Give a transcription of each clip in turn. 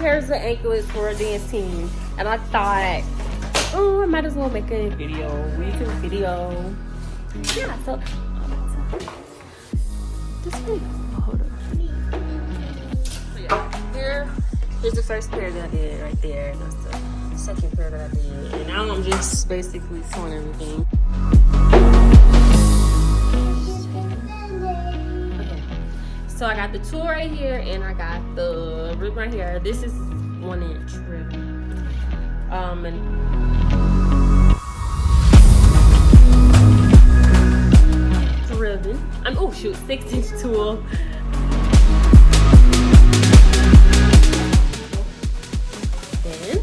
pairs of anklets for a dance team, and I thought, oh, I might as well make a video, YouTube video. Yeah, so this way. Hold on. So yeah, here's the first pair that I did right there, and that's the second pair that I did, and now I'm just basically sewing everything. Okay, so I got the tulle right here, and I got the ribbon right here. This is 1 inch ribbon, and ribbon. Oh shoot, 6 inch tulle. Then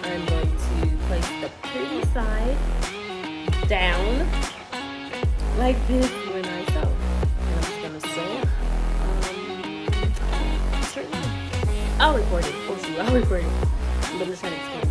I'm going to place the pretty side down like this when I sew. And I'm just gonna sew. I'll record it. Oh shoot, I'll record it. I'm just trying to explain it.